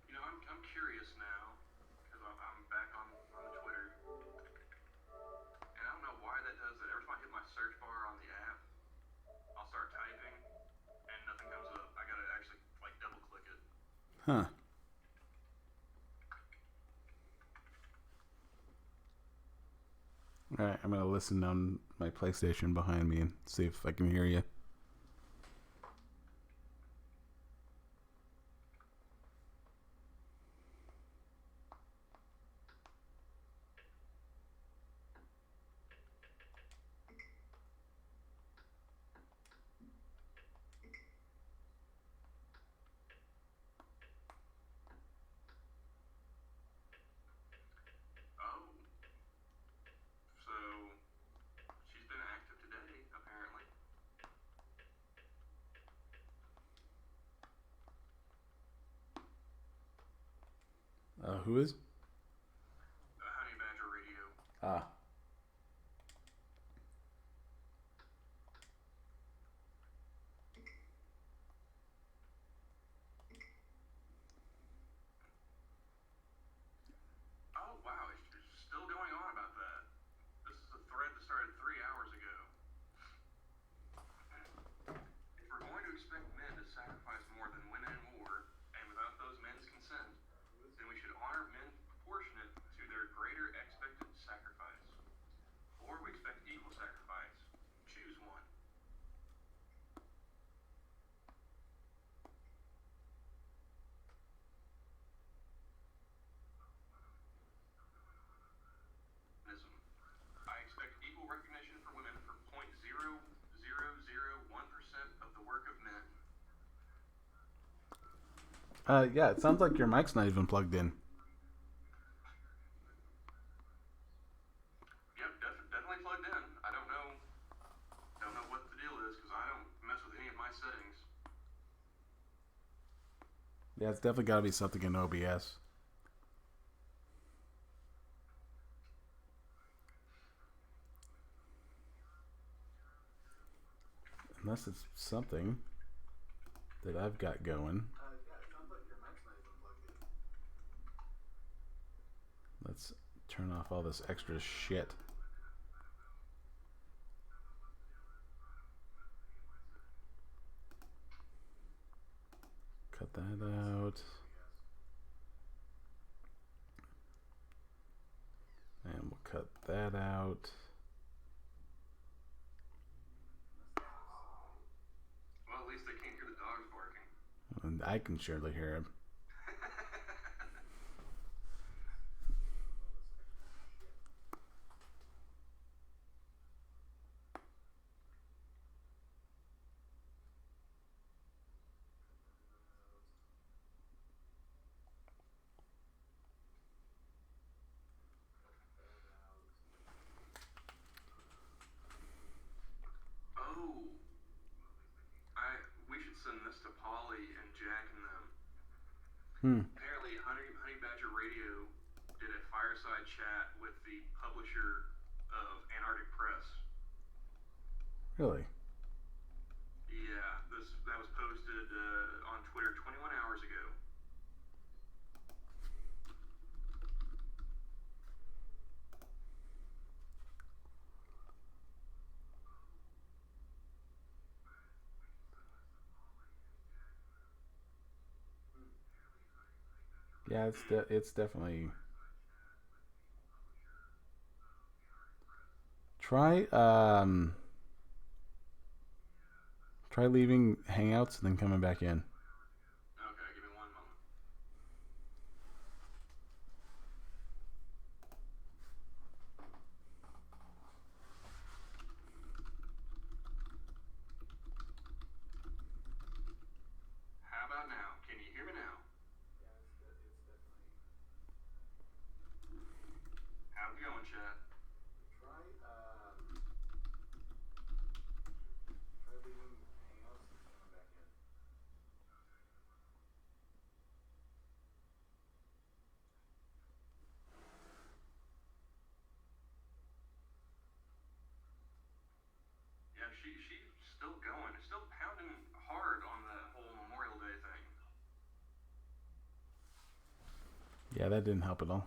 I'm curious now because I'm back on the Twitter, and I don't know why that does that. Every time I hit my search bar on the app, I'll start typing, and nothing comes up. I gotta actually, like, double click it. Huh. Alright, I'm going to listen on my PlayStation behind me and see if I can hear you. Oh, so she's been active today, apparently. Who is? Honey Badger Radio. Ah. Oh, wow, it's still going on about that. This is a thread that started 3 hours ago. If we're going to expect men to sacrifice more than women in war, and without those men's consent, then we should honor men proportionate to their greater expected sacrifice. Or we expect equal sacrifice. Choose one. I expect equal recognition for women for 0.0001% of the work of men. Yeah, it sounds like your mic's not even plugged in. Yep, definitely plugged in. I don't know what the deal is because I don't mess with any of my settings. Yeah, it's definitely got to be something in OBS. unless it's something that I've got going. Yeah, it sounds like your mic's not even plugged in. Let's turn off all this extra shit. Cut that out. And we'll cut that out. Well, at least they can't hear the dogs barking. And I can surely hear him. We should send this to Polly and Jack and them. Apparently, Honey Badger Radio did a fireside chat with the publisher of Antarctic Press. Really? Yeah, that was posted on Twitter 21 hours ago. Yeah, it's definitely. Try leaving Hangouts and then coming back in. Okay, give me one moment. How about now? Can you hear me now? Yeah, it's definitely. How's it going, chat? Try leaving Hangouts and coming back in. Yeah, she's still going. It's still pounding hard on the whole Memorial Day thing. Yeah, that didn't help at all.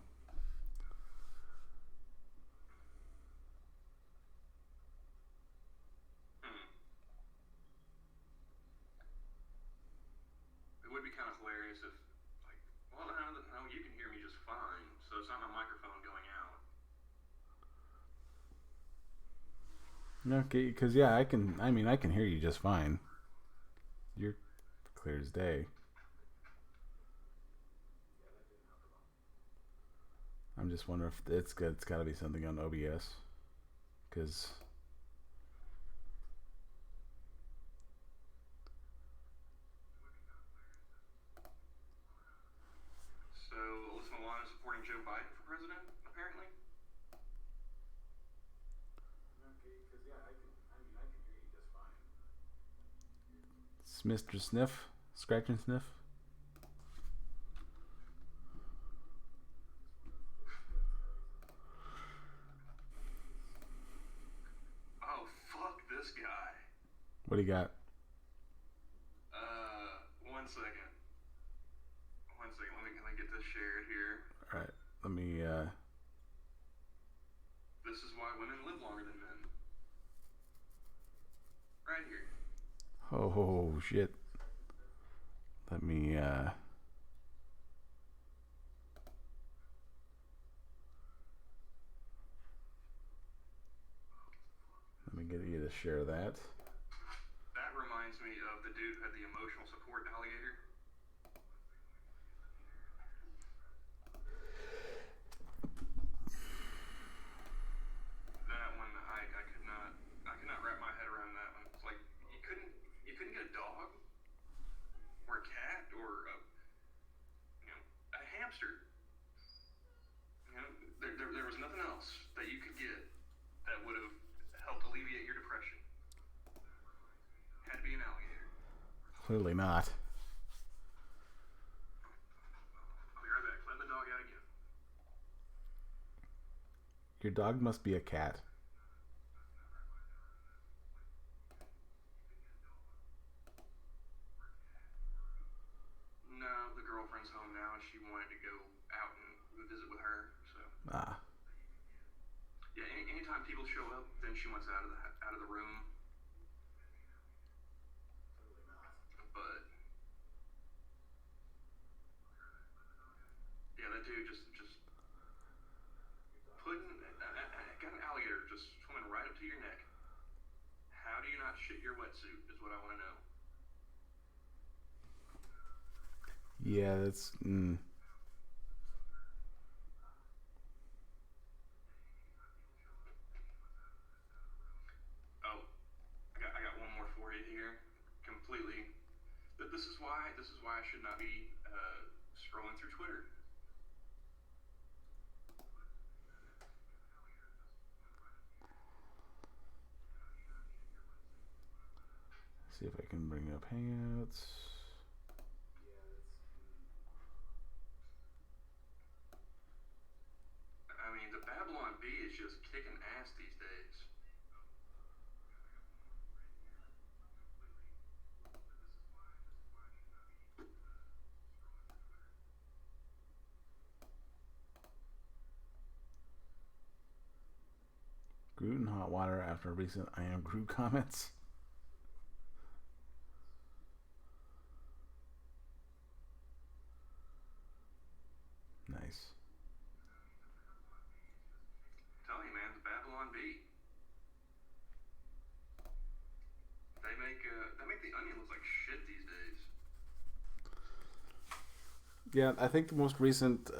It would be kind of hilarious if, like, well, no, you can hear me just fine, so it's not my microphone going out. Okay, because yeah, I can hear you just fine. You're clear as day. I'm just wondering if it's good. It's got to be something on OBS, because. So, Alyssa Milano supporting Joe Biden for president, apparently? Okay, because yeah, I can hear you just fine. It's Mr. Sniff, Scratch and Sniff. Oh, fuck this guy. What do you got? 1 second. 1 second. Let me get this shared here. All right. Let me. This is why women live longer than men. Right here. Oh shit. Let me. Let me get you to share that. That reminds me of the dude who had the emotional support alligator. That one, I could not wrap my head around that one. It's like you couldn't get a dog or a cat or a hamster. There was nothing else that you could get that would have helped alleviate your depression. Had to be an alligator. Clearly not. I'll be right back. Let the dog out again. Your dog must be a cat. show up, then she wants out of the room. But yeah, that dude just putting got an alligator just swimming right up to your neck. How do you not shit your wetsuit? Is what I want to know. Yeah, that's. Oh, I got one more for you here. Completely. This is why I should not be scrolling through Twitter. See if I can bring up Hangouts. I mean, the Babylon Bee is just kicking ass these days. Groot in hot water after recent I Am Groot comments. Nice. I'm telling you, man, the Babylon Bee. They make the Onion look like shit these days. Yeah, I think the most recent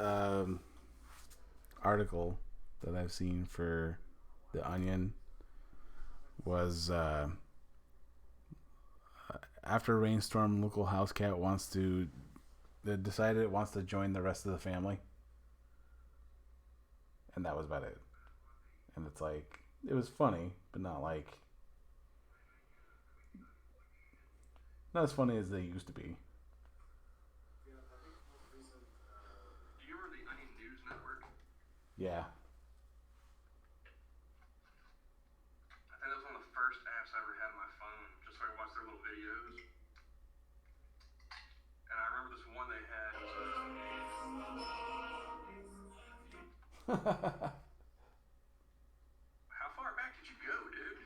article that I've seen for the Onion was after a rainstorm, local house cat decided it wants to join the rest of the family, and that was about it. And it's like it was funny, but not as funny as they used to be. Do you remember the Onion News Network? Yeah. I think that was one of the first apps I ever had on my phone, just so I could watch their little videos. And I remember this one they had. How far back did you go, dude?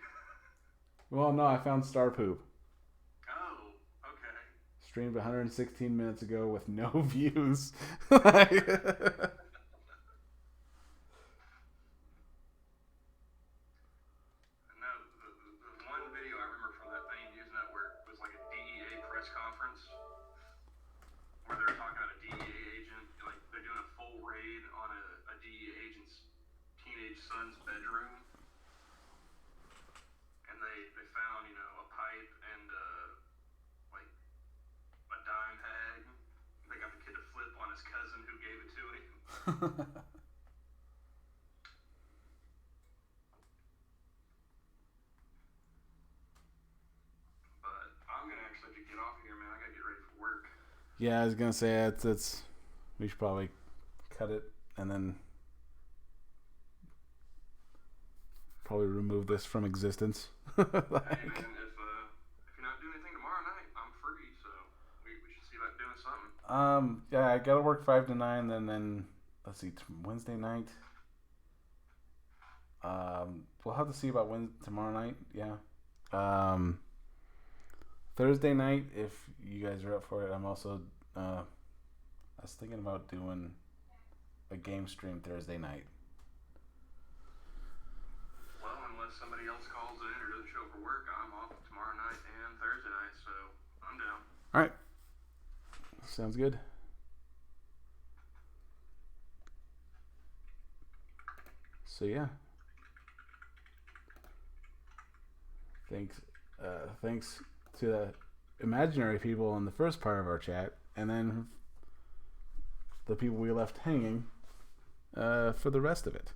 Well, no, I found Star Poop. Oh, okay. Streamed 116 minutes ago with no views. No, the one video I remember from that Onion News Network was like a DEA press conference where they're talking about a DEA agent, like they're doing a full raid on a DEA agent's teenage son's bedroom, and they found, you know, a pipe and like a dime bag. They got the kid to flip on his cousin who gave it to him. But I'm gonna actually have to get off here, man. I gotta get ready for work. Yeah, I was gonna say it's we should probably cut it and then probably remove this from existence. Hey, man, if you're not doing anything tomorrow night, I'm free, so we should see about doing something. Yeah, I gotta work 5 to 9, then let's see, Wednesday night. We'll have to see about tomorrow night. Yeah. Thursday night, if you guys are up for it. I'm also I was thinking about doing a game stream Thursday night. Well, unless somebody else calls in or doesn't show up for work, I'm off tomorrow night and Thursday night, so I'm down. All right. Sounds good. So yeah. Thanks to the imaginary people in the first part of our chat, and then the people we left hanging for the rest of it.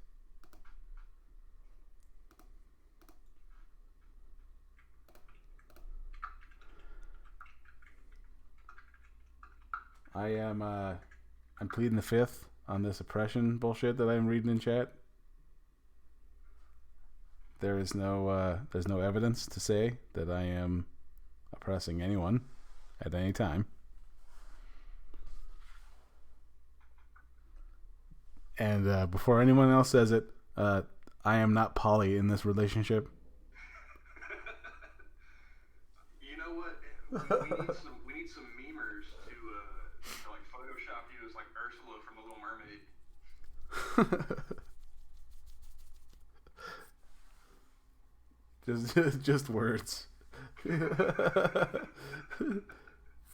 I'm pleading the fifth on this oppression bullshit that I'm reading in chat. There's no evidence to say that I am oppressing anyone at any time. And before anyone else says it, I am not poly in this relationship. You know what? We need some memers to like Photoshop you as like Ursula from The Little Mermaid. Just words.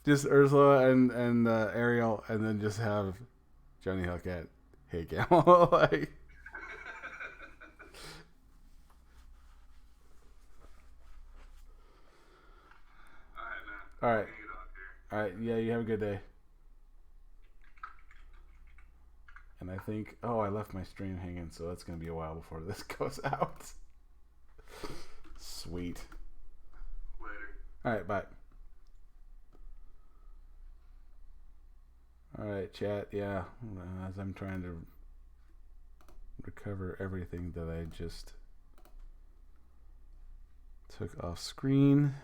Just Ursula and Ariel, and then just have Johnny Hellcat. Hey, Camel. Like, All right, man. all right, I'm gonna get off here. all right. Yeah, you have a good day. And I think, oh, I left my stream hanging, so that's gonna be a while before this goes out. Sweet. Later. All right, bye. All right, chat. Yeah, as I'm trying to recover everything that I just took off screen.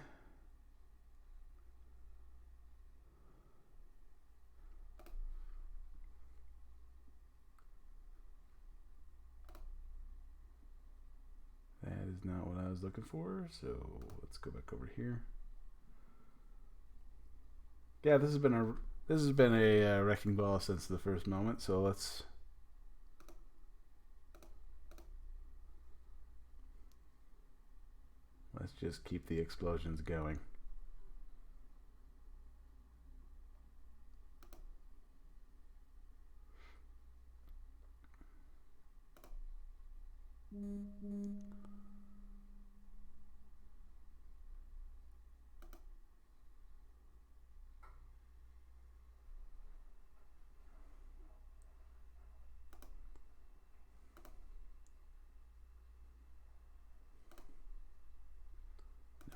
That is not what I was looking for, so let's go back over here. Yeah, this has been a wrecking ball since the first moment, so let's just keep the explosions going.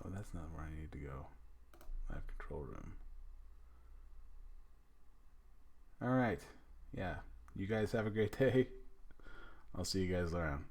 No, that's not where I need to go. Live control room. All right. Yeah. You guys have a great day. I'll see you guys around.